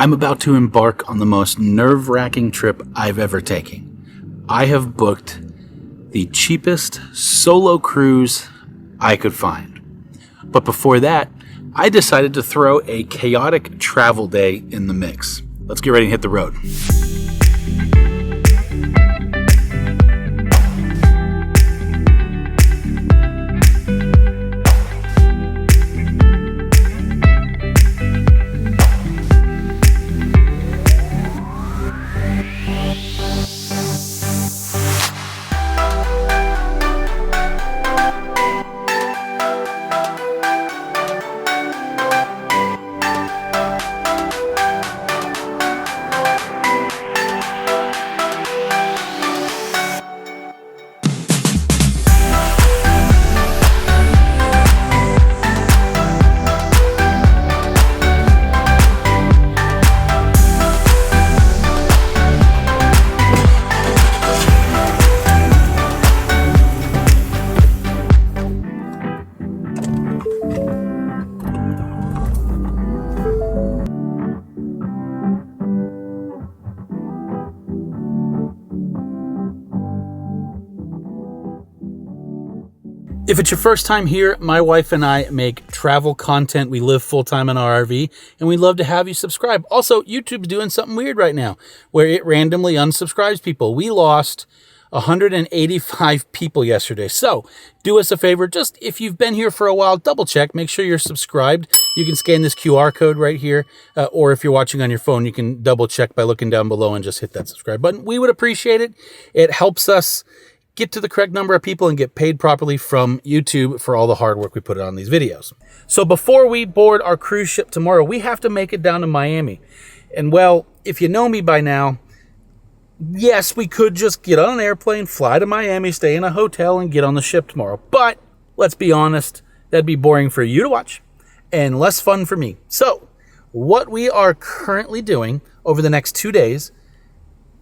I'm about to embark on the most nerve-wracking trip I've ever taken. I have booked the cheapest solo cruise I could find. But before that, I decided to throw a chaotic travel day in the mix. Let's get ready to hit the road. If it's your first time here, my wife and I make travel content. We live full-time in our RV, and we'd love to have you subscribe. Also, YouTube's doing something weird right now, where it randomly unsubscribes people. We lost 185 people yesterday. So, do us a favor, just if you've been here for a while, double check, make sure you're subscribed. You can scan this QR code right here, or if you're watching on your phone, you can double check by looking down below and just hit that subscribe button. We would appreciate it. It helps us get to the correct number of people and get paid properly from YouTube for all the hard work we put on these videos. So before we board our cruise ship tomorrow, we have to make it down to Miami. And well, if you know me by now, yes, we could just get on an airplane, fly to Miami, stay in a hotel, and get on the ship tomorrow. But let's be honest, that'd be boring for you to watch and less fun for me. So what we are currently doing over the next 2 days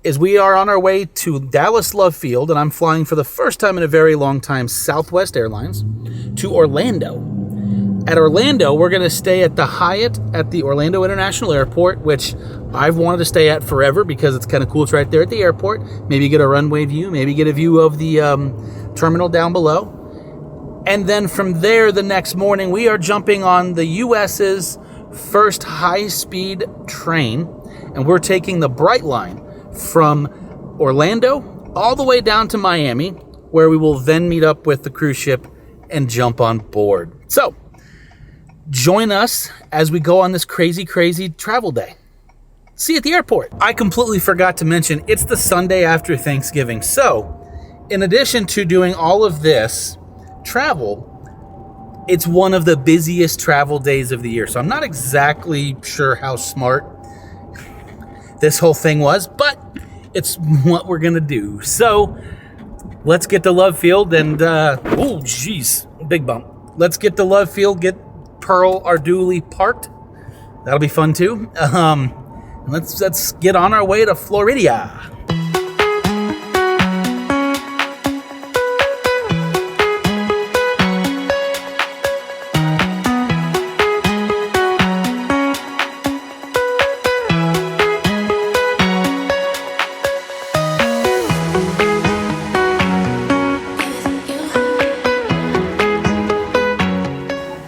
is we are on our way to Dallas Love Field, and I'm flying for the first time in a very long time Southwest Airlines to Orlando. At Orlando, we're going to stay at the Hyatt at the Orlando International Airport, which I've wanted to stay at forever because it's kind of cool. It's right there at the airport. Maybe get a runway view, maybe get a view of the terminal down below. And then from there, the next morning, we are jumping on the U.S.'s first high-speed train, and we're taking the Brightline from Orlando all the way down to Miami, where we will then meet up with the cruise ship and jump on board. So, join us as we go on this crazy, crazy travel day. See you at the airport. I completely forgot to mention, it's the Sunday after Thanksgiving. So, in addition to doing all of this travel, it's one of the busiest travel days of the year. So I'm not exactly sure how smart this whole thing was, but it's what we're gonna do. So let's get to Love Field and oh geez, big bump. Let's get to Love Field, get Pearl our dually parked. That'll be fun too. Let's get on our way to Florida.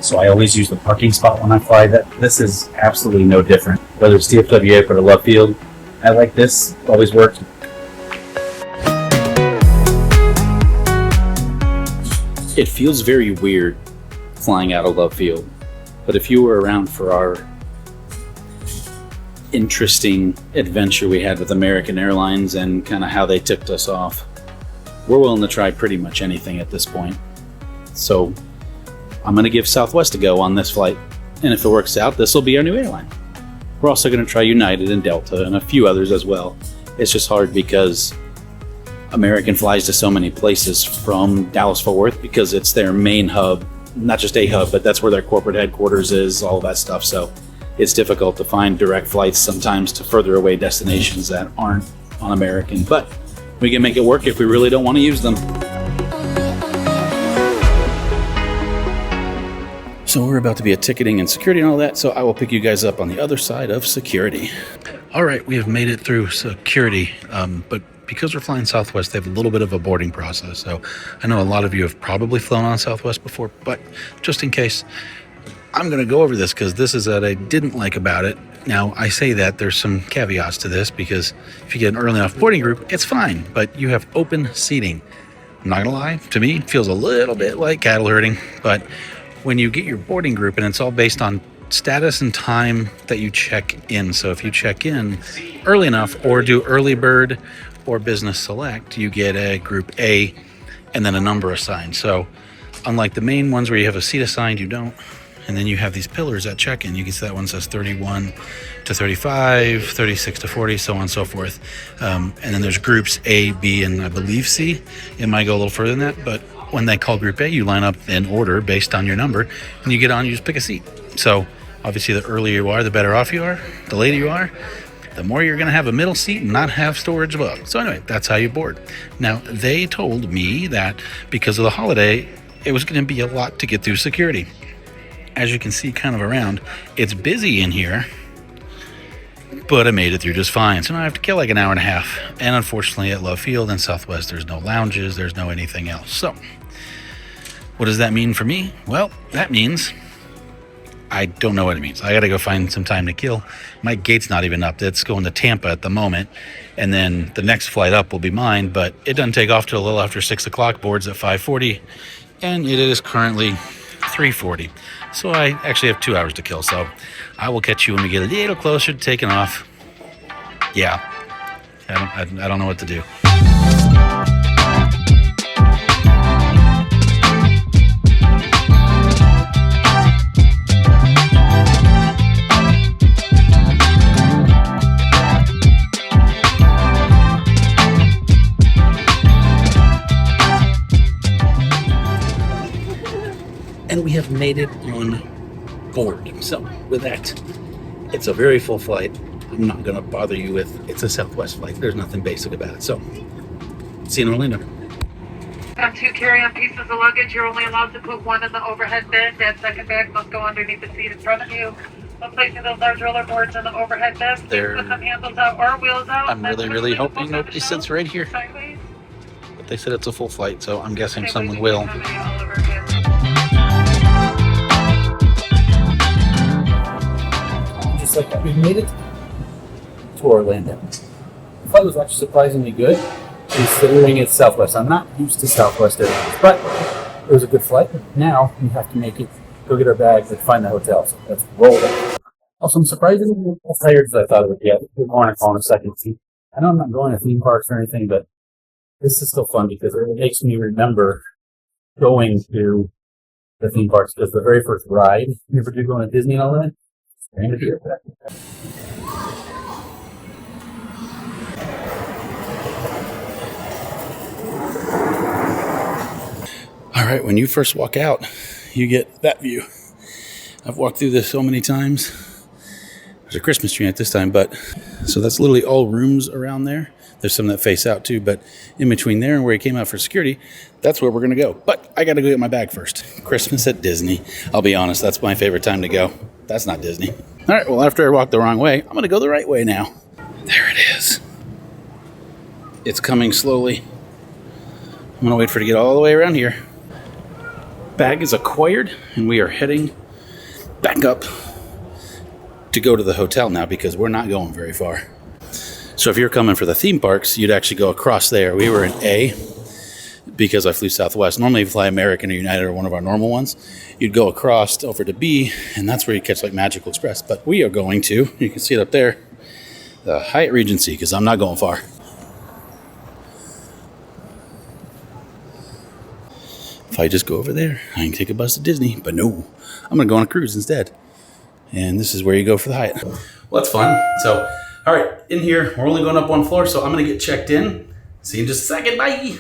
So I always use the parking spot when I fly. This is absolutely no different. Whether it's DFW Airport or Love Field, I like this. Always works. It feels very weird flying out of Love Field, but if you were around for our interesting adventure we had with American Airlines and kind of how they tipped us off, we're willing to try pretty much anything at this point. So I'm going to give Southwest a go on this flight, and if it works out, this will be our new airline. We're also going to try United and Delta and a few others as well. It's just hard because American flies to so many places from Dallas-Fort Worth because it's their main hub, not just a hub, but that's where their corporate headquarters is, all that stuff. So it's difficult to find direct flights sometimes to further away destinations that aren't on American, but we can make it work if we really don't want to use them. So we're about to be at ticketing and security and all that, so I will pick you guys up on the other side of security. All right, we have made it through security, but because we're flying Southwest, they have a little bit of a boarding process. So I know a lot of you have probably flown on Southwest before, but just in case, I'm going to go over this because this is what I didn't like about it. Now, I say that there's some caveats to this because if you get an early enough boarding group, it's fine, but you have open seating. I'm not going to lie, to me, it feels a little bit like cattle herding, but when you get your boarding group, and it's all based on status and time that you check in. So if you check in early enough or do early bird or business select, you get a group A and then a number assigned. So unlike the main ones where you have a seat assigned, you don't. And then you have these pillars at check-in. You can see that one says 31 to 35, 36 to 40, so on and so forth. And then there's groups A, B, and I believe C. It might go a little further than that, but when they call group A, you line up in order based on your number, and you get on, you just pick a seat. So obviously the earlier you are, the better off you are. The later you are, the more you're going to have a middle seat and not have storage above. So anyway, that's how you board. Now, they told me that because of the holiday, it was going to be a lot to get through security. As you can see kind of around, it's busy in here, but I made it through just fine. So now I have to kill like an hour and a half. And unfortunately at Love Field and Southwest, there's no lounges, there's no anything else. So what does that mean for me? Well, that means I don't know what it means. I got to go find some time to kill. My gate's not even up. It's going to Tampa at the moment. And then the next flight up will be mine, but it doesn't take off till a little after 6 o'clock. Board's at 5:40, and it is currently 3:40. So I actually have 2 hours to kill. So I will catch you when we get a little closer to taking off. Yeah, I don't know what to do. And we have made it on board. So with that, it's a very full flight. I'm not going to bother you with, it's a Southwest flight. There's nothing basic about it. So see you in Orlando. On 2 carry-on pieces of luggage, you're only allowed to put 1 in the overhead bin. That second bag must go underneath the seat in front of you. When placing those large roller boards in the overhead bin, please put some handles out or wheels out. I'm really hoping nobody sits right here. But they said it's a full flight, so I'm guessing someone will. Just like that, we made it to Orlando. The flight was actually surprisingly good, considering it's Southwest. I'm not used to Southwest Airlines, but it was a good flight. Now we have to make it, go get our bags, and find the hotel. So let's roll it. Also, I'm surprisingly as tired as I thought it would get. We're going on a second seat. I know I'm not going to theme parks or anything, but this is still fun because it makes me remember going to the theme parks, because the very first ride, you ever do going to Disney and all that? All right, when you first walk out, you get that view. I've walked through this so many times. There's a Christmas tree at this time, but so that's literally all rooms around there. There's some that face out too, but in between there and where he came out for security, that's where we're going to go. But I got to go get my bag first. Christmas at Disney. I'll be honest, that's my favorite time to go. That's not Disney. All right, well, after I walked the wrong way, I'm going to go the right way now. There it is. It's coming slowly. I'm going to wait for it to get all the way around here. Bag is acquired, and we are heading back up to go to the hotel now because we're not going very far. So if you're coming for the theme parks, you'd actually go across there. We were in A because I flew Southwest. Normally, if you fly American or United or one of our normal ones, you'd go across over to B, and that's where you catch like Magical Express. But we are going to, you can see it up there, the Hyatt Regency, because I'm not going far. If I just go over there, I can take a bus to Disney, but no, I'm going to go on a cruise instead. And this is where you go for the Hyatt. Well, that's fun. So, all right, in here, we're only going up 1 floor, so I'm going to get checked in. See you in just a second. Bye.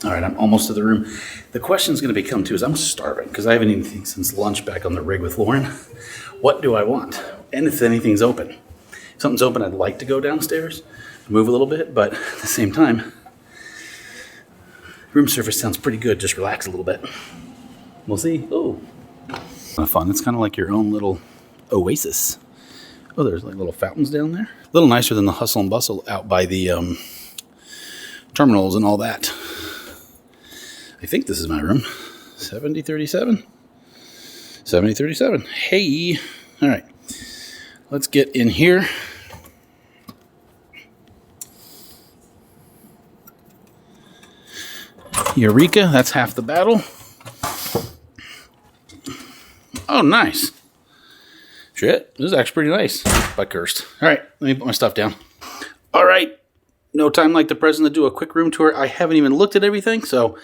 All right, I'm almost to the room. The question's going to become, too, is I'm starving because I haven't eaten anything since lunch back on the rig with Lauren. What do I want? And if anything's open. If something's open, I'd like to go downstairs, move a little bit, but at the same time, room service sounds pretty good. Just relax a little bit. We'll see. Oh, Kind of fun. It's kind of like your own little oasis. Oh, there's like little fountains down there. A little nicer than the hustle and bustle out by the terminals and all that. I think this is my room. 7037. 7037. Hey. All right. Let's get in here. Eureka. That's half the battle. Oh, nice. Shit. This is actually pretty nice. I cursed. All right. Let me put my stuff down. All right. No time like the present to do a quick room tour. I haven't even looked at everything, so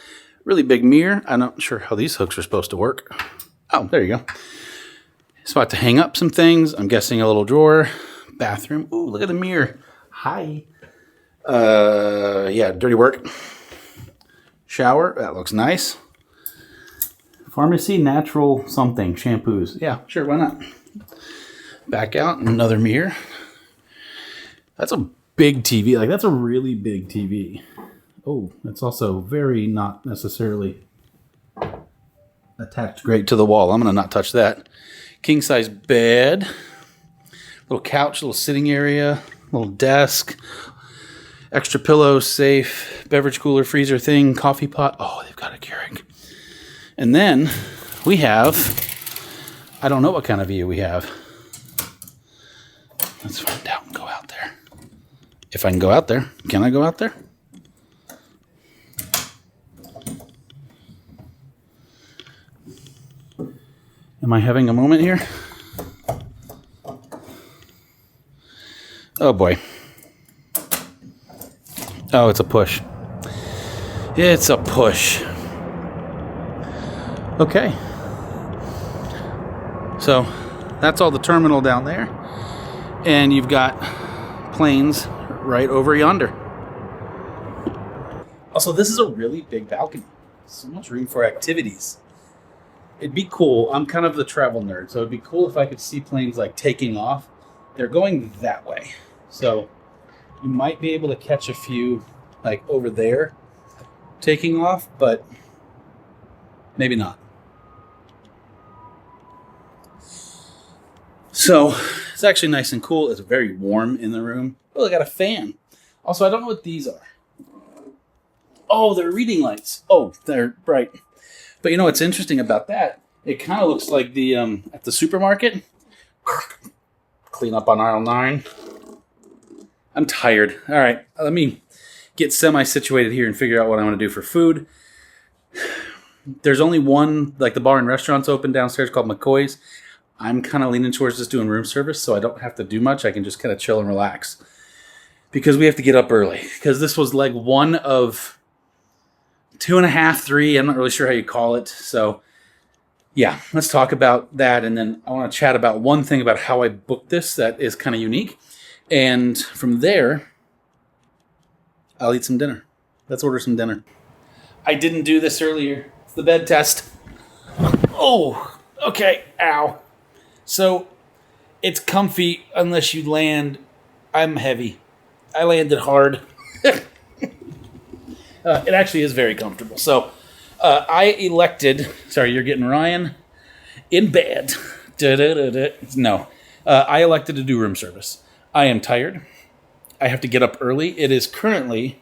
really big mirror. I'm not sure how these hooks are supposed to work. Oh, there you go. Spot to hang up some things. I'm guessing a little drawer. Bathroom. Ooh, look at the mirror. Hi. Yeah, dirty work. Shower. That looks nice. Pharmacy, natural something. Shampoos. Yeah, sure, why not? Back out. Another mirror. That's a big TV. Like, that's a really big TV. Oh, it's also very not necessarily attached great to the wall. I'm going to not touch that. King size bed. Little couch, little sitting area, little desk. Extra pillows, safe, beverage cooler, freezer thing, coffee pot. Oh, they've got a Keurig. And then we have, I don't know what kind of view we have. Let's find out and go out there. If I can go out there. Can I go out there? Am I having a moment here? Oh boy. Oh, it's a push. It's a push. Okay. So that's all the terminal down there. And you've got planes right over yonder. Also, this is a really big balcony. So much room for activities. It'd be cool. I'm kind of the travel nerd, so it'd be cool if I could see planes like taking off. They're going that way. So you might be able to catch a few like over there taking off, but maybe not. So it's actually nice and cool. It's very warm in the room. Oh, I got a fan. Also, I don't know what these are. Oh, they're reading lights. Oh, they're bright. But you know what's interesting about that? It kind of looks like the at the supermarket. Clean up on aisle 9. I'm tired. All right, let me get semi-situated here and figure out what I want to do for food. There's only one, like the bar and restaurant's open downstairs called McCoy's. I'm kind of leaning towards just doing room service, so I don't have to do much. I can just kind of chill and relax. Because we have to get up early. Because this was like one of 2.5, 3. I'm not really sure how you call it. So, yeah, let's talk about that. And then I want to chat about one thing about how I booked this that is kind of unique. And from there, I'll eat some dinner. Let's order some dinner. I didn't do this earlier. It's the bed test. Oh, okay. Ow. So, it's comfy unless you land. I'm heavy. I landed hard. It actually is very comfortable. So, I elected... Sorry, you're getting Ryan in bed. No. I elected to do room service. I am tired. I have to get up early. It is currently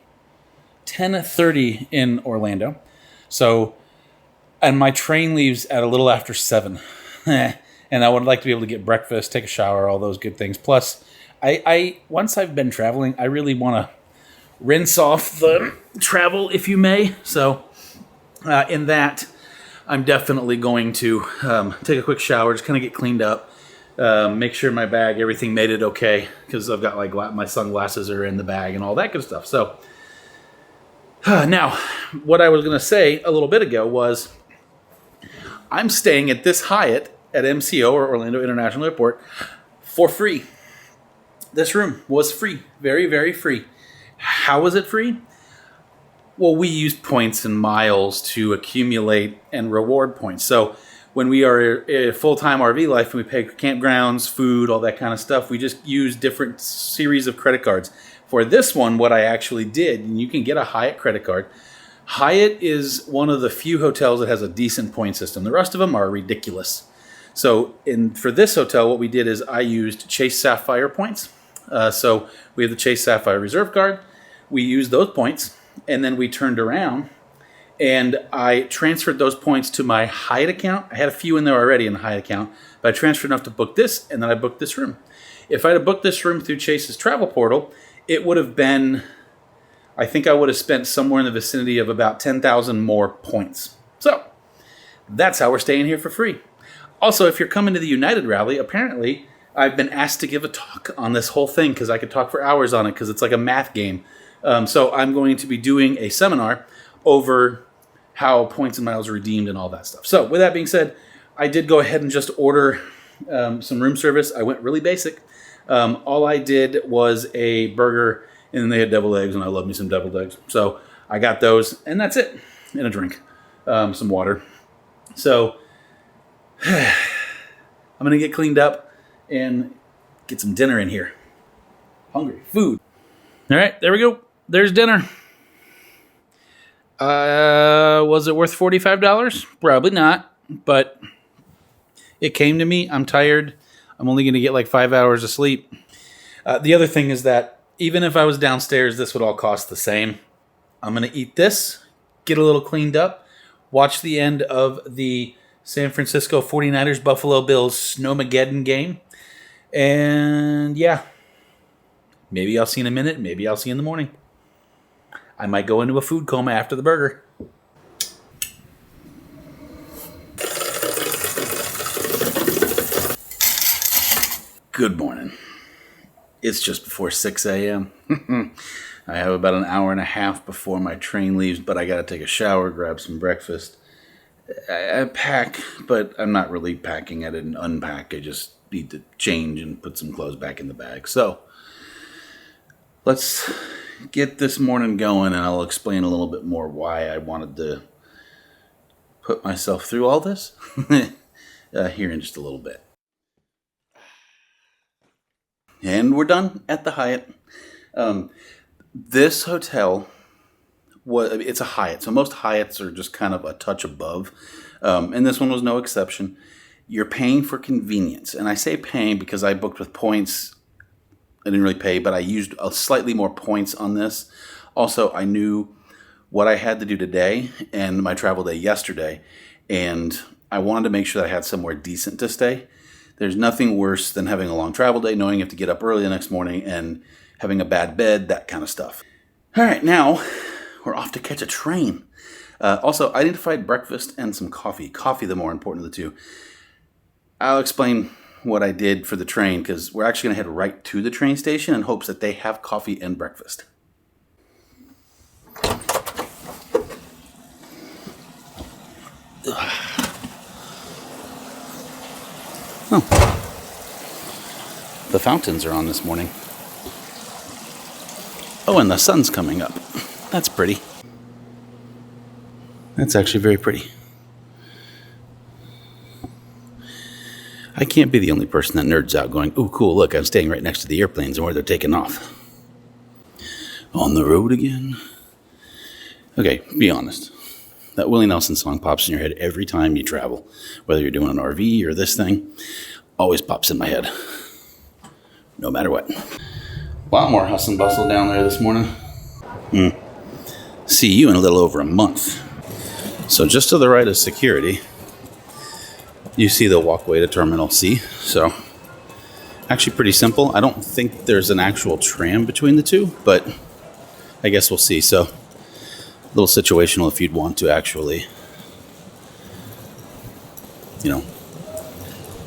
10:30 in Orlando. So, and my train leaves at a little after 7. And I would like to be able to get breakfast, take a shower, all those good things. Plus, I once I've been traveling, I really want to rinse off the travel, if you may. So, in that, I'm definitely going to take a quick shower, just kind of get cleaned up, make sure my bag, everything made it okay, because I've got like my sunglasses are in the bag and all that good stuff. So, now, what I was going to say a little bit ago was, I'm staying at this Hyatt at MCO, or Orlando International Airport, for free. This room was free. Very, very free. How was it free? Well, we use points and miles to accumulate and reward points. So when we are a full-time RV life and we pay campgrounds, food, all that kind of stuff, we just use different series of credit cards. For this one, what I actually did, and you can get a Hyatt credit card. Hyatt is one of the few hotels that has a decent point system. The rest of them are ridiculous. So for this hotel, what we did is I used Chase Sapphire points. So we have the Chase Sapphire Reserve card. We used those points, and then we turned around and I transferred those points to my Hyatt account. I had a few in there already in the Hyatt account, but I transferred enough to book this, and then I booked this room. If I had booked this room through Chase's travel portal, it would have been, I think I would have spent somewhere in the vicinity of about 10,000 more points. So that's how we're staying here for free. Also, if you're coming to the United Rally, apparently I've been asked to give a talk on this whole thing because I could talk for hours on it because it's like a math game. So I'm going to be doing a seminar over how points and miles are redeemed and all that stuff. So with that being said, I did go ahead and just order some room service. I went really basic. All I did was a burger, and then they had deviled eggs, and I love me some deviled eggs. So I got those, and that's it. And a drink, some water. So I'm going to get cleaned up and get some dinner in here. Hungry. Food. All right, there we go. There's dinner. Was it worth $45? Probably not, but it came to me. I'm tired. I'm only going to get like 5 hours of sleep. The other thing is that even if I was downstairs, this would all cost the same. I'm going to eat this, get a little cleaned up, watch the end of the San Francisco 49ers Buffalo Bills Snowmageddon game. And yeah, maybe I'll see you in a minute. Maybe I'll see you in the morning. I might go into a food coma after the burger. Good morning. It's just before 6 a.m. I have about an hour and a half before my train leaves, but I got to take a shower, grab some breakfast. I pack, but I'm not really packing. I didn't unpack. I just need to change and put some clothes back in the bag. So let's get this morning going, and I'll explain a little bit more why I wanted to put myself through all this here in just a little bit. And we're done at the Hyatt. This hotel, it's a Hyatt, so most Hyatts are just kind of a touch above, and this one was no exception. You're paying for convenience, and I say paying because I booked with points. I didn't really pay, but I used slightly more points on this. Also, I knew what I had to do today and my travel day yesterday, and I wanted to make sure that I had somewhere decent to stay. There's nothing worse than having a long travel day, knowing you have to get up early the next morning, and having a bad bed, that kind of stuff. All right, now we're off to catch a train. Also, I identified breakfast and some coffee. Coffee, the more important of the two. I'll explain what I did for the train, because we're actually going to head right to the train station in hopes that they have coffee and breakfast. Oh, the fountains are on this morning. Oh, and the sun's coming up. That's pretty. That's actually very pretty. I can't be the only person that nerds out going, "Ooh, cool, look, I'm staying right next to the airplanes and where they're taking off." On the road again. Okay, be honest. That Willie Nelson song pops in your head every time you travel. Whether you're doing an RV or this thing, always pops in my head. No matter what. A lot more hustle and bustle down there this morning. See you in a little over a month. So just to the right of security, you see the walkway to Terminal C. So actually pretty simple. I don't think there's an actual tram between the two, but I guess we'll see. So a little situational if you'd want to actually,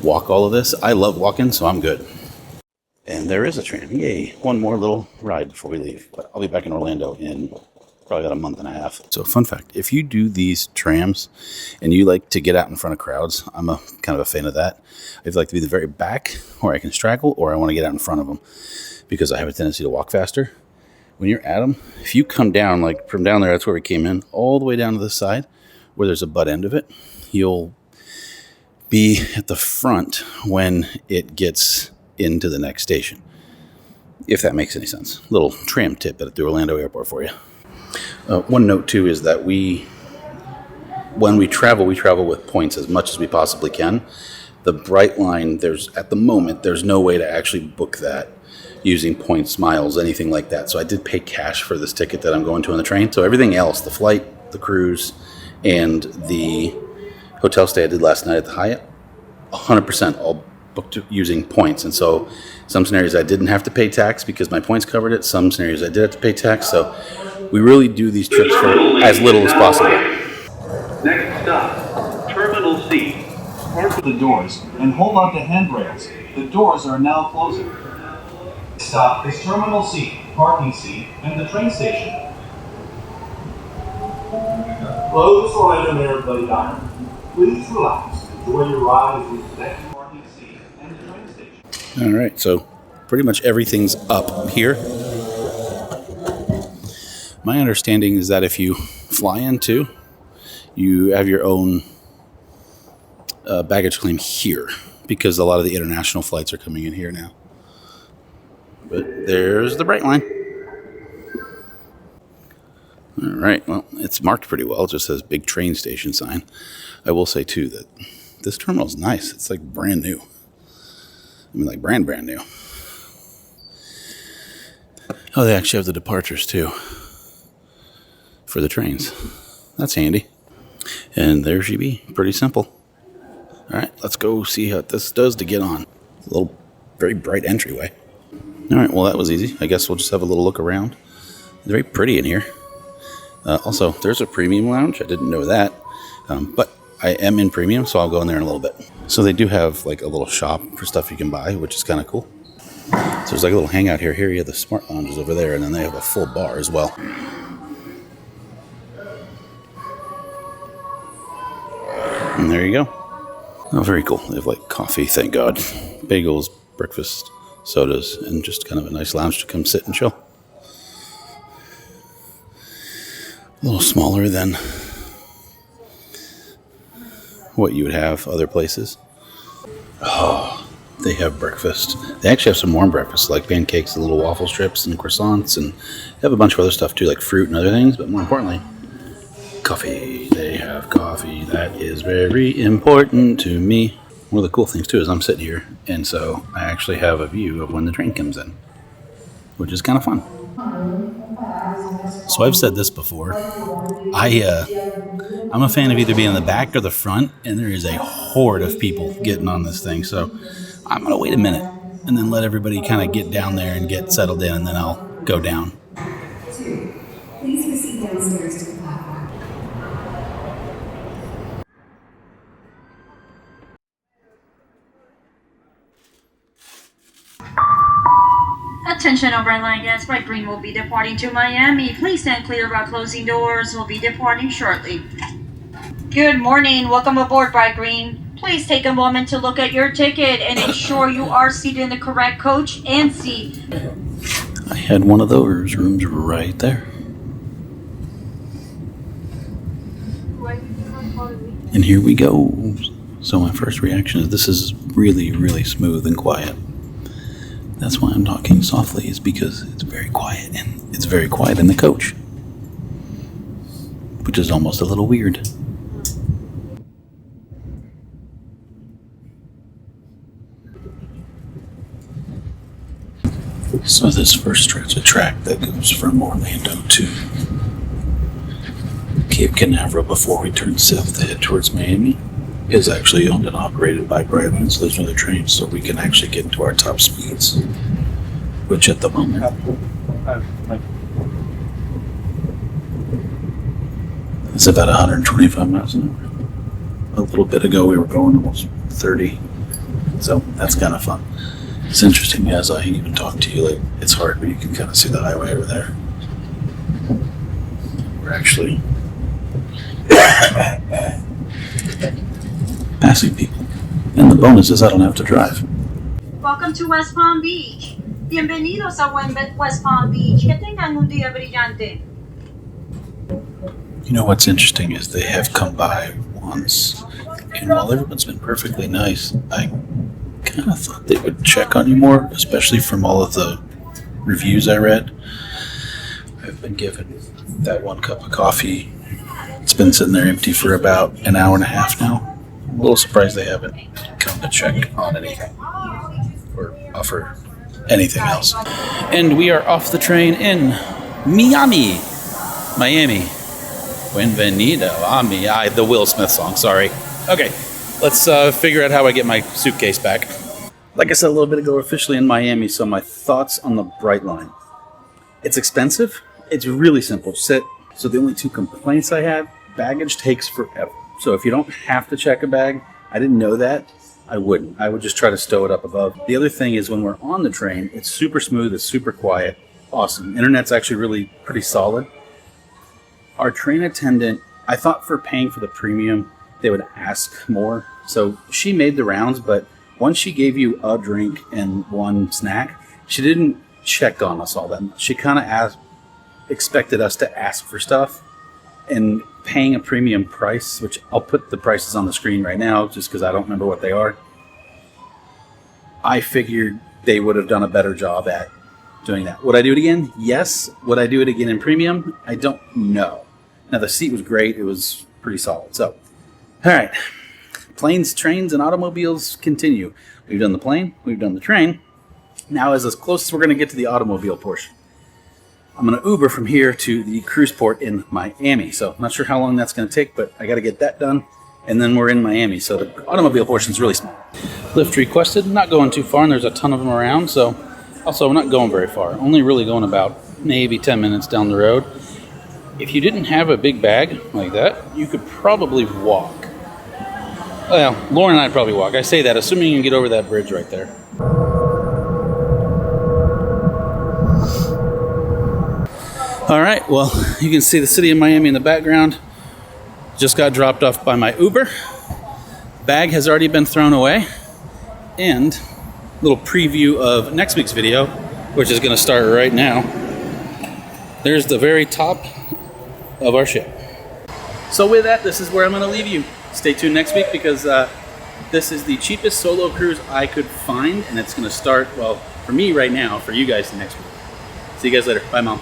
walk all of this. I love walking, so I'm good. And there is a tram. Yay. One more little ride before we leave. But I'll be back in Orlando in probably about a month and a half. So fun fact, if you do these trams and you like to get out in front of crowds, I'm a kind of a fan of that. I'd like to be the very back where I can straggle, or I want to get out in front of them because I have a tendency to walk faster. When you're at them, if you come down, like from down there, that's where we came in, all the way down to the side where there's a butt end of it, you'll be at the front when it gets into the next station, if that makes any sense. Little tram tip at the Orlando airport for you. One note too is that when we travel with points as much as we possibly can, The Brightline, at the moment, there's no way to actually book that using points, miles, anything like that. So I did pay cash for this ticket that I'm going to on the train. So everything else, the flight, the cruise, and the hotel stay I did last night at the Hyatt, 100% all booked using points. And so some scenarios I didn't have to pay tax because my points covered it. Some scenarios I did have to pay tax. So we really do these trips for as little as possible. Next stop, Terminal C. Prepare for the doors and hold on to handrails. The doors are now closing. Stop is Terminal C, Parking C, and the train station. Close or enter everybody down. Please relax. Enjoy your ride as we connect Parking C and the train station. All right, so pretty much everything's up here. My understanding is that if you fly in too, you have your own baggage claim here because a lot of the international flights are coming in here now. But there's the Brightline. All right, well, it's marked pretty well. It just says big train station sign. I will say, too, that this terminal is nice. It's like brand new. I mean, like brand new. Oh, they actually have the departures, too, for the trains. That's handy. And there she be. Pretty simple. All right, let's go see how this does to get on. A little, very bright entryway. All right, well, that was easy. I guess we'll just have a little look around. It's very pretty in here. Also, there's a premium lounge. I didn't know that. But I am in premium, so I'll go in there in a little bit. So they do have like a little shop for stuff you can buy, which is kind of cool. So there's like a little hangout here. Here you have the smart lounges over there, and then they have a full bar as well. And there you go. Oh, very cool. They have like coffee, thank God. Bagels, breakfast, sodas, and just kind of a nice lounge to come sit and chill. A little smaller than what you would have other places. Oh, they have breakfast. They actually have some warm breakfast, like pancakes, little waffle strips, and croissants, and they have a bunch of other stuff too, like fruit and other things, but more importantly, coffee. They have coffee. That is very important to me. One of the cool things too is I'm sitting here, and so I actually have a view of when the train comes in, which is kind of fun. So I've said this before. I'm a fan of either being in the back or the front, and there is a horde of people getting on this thing. So I'm going to wait a minute and then let everybody kind of get down there and get settled in, and then I'll go down. 2. Please proceed downstairs to the platform. Attention Brightline guests, Brightline will be departing to Miami. Please stand clear about closing doors. We'll be departing shortly. Good morning. Welcome aboard Brightline. Please take a moment to look at your ticket and ensure you are seated in the correct coach and seat. I had one of those rooms right there. And here we go. So my first reaction is this is really, really smooth and quiet. That's why I'm talking softly, is because it's very quiet, and it's very quiet in the coach, which is almost a little weird. So this first stretch of track that goes from Orlando to Cape Canaveral before we turn south to head towards Miami is actually owned and operated by Brightline, so there's another train, so we can actually get into our top speeds, which at the moment is about 125 miles an hour. A little bit ago we were going almost 30, so that's kind of fun. It's interesting as I even talk to you, like it's hard, but you can kind of see the highway over there. We're actually passing people. And the bonus is I don't have to drive. Welcome to West Palm Beach. Bienvenidos a West Palm Beach. Que tengan un día brillante. You know what's interesting is they have come by once, and while everyone's been perfectly nice, I kind of thought they would check on you more, especially from all of the reviews I read. I've been given that one cup of coffee. It's been sitting there empty for about an hour and a half now, a little surprised they haven't come to check on anything or offer anything else. And we are off the train in Miami. Bienvenido a Miami. The Will Smith song, sorry. Okay, let's figure out how I get my suitcase back. Like I said a little bit ago, officially in Miami, so my thoughts on the Brightline. It's expensive. It's really simple. So the only two complaints I have, baggage takes forever. So if you don't have to check a bag, I didn't know that, I wouldn't. I would just try to stow it up above. The other thing is when we're on the train, it's super smooth, it's super quiet, awesome. Internet's actually really pretty solid. Our train attendant, I thought for paying for the premium, they would ask more. So she made the rounds, but once she gave you a drink and one snack, she didn't check on us all that much. She kind of expected us to ask for stuff, and paying a premium price, which I'll put the prices on the screen right now just because I don't remember what they are. I figured they would have done a better job at doing that. Would I do it again? Yes. Would I do it again in premium? I don't know. Now the seat was great. It was pretty solid. So, all right. Planes, trains, and automobiles continue. We've done the plane. We've done the train. Now is as close as we're going to get to the automobile portion. I'm going to Uber from here to the cruise port in Miami. So I'm not sure how long that's going to take, but I got to get that done. And then we're in Miami. So the automobile portion is really small. Lift requested. Not going too far, and there's a ton of them around. So also, I'm not going very far. Only really going about maybe 10 minutes down the road. If you didn't have a big bag like that, you could probably walk. Well, Lauren and I'd probably walk. I say that assuming you can get over that bridge right there. All right, well, you can see the city of Miami in the background. Just got dropped off by my Uber. Bag has already been thrown away. And a little preview of next week's video, which is going to start right now. There's the very top of our ship. So with that, this is where I'm going to leave you. Stay tuned next week because this is the cheapest solo cruise I could find. And it's going to start, well, for me right now, for you guys next week. See you guys later. Bye, Mom.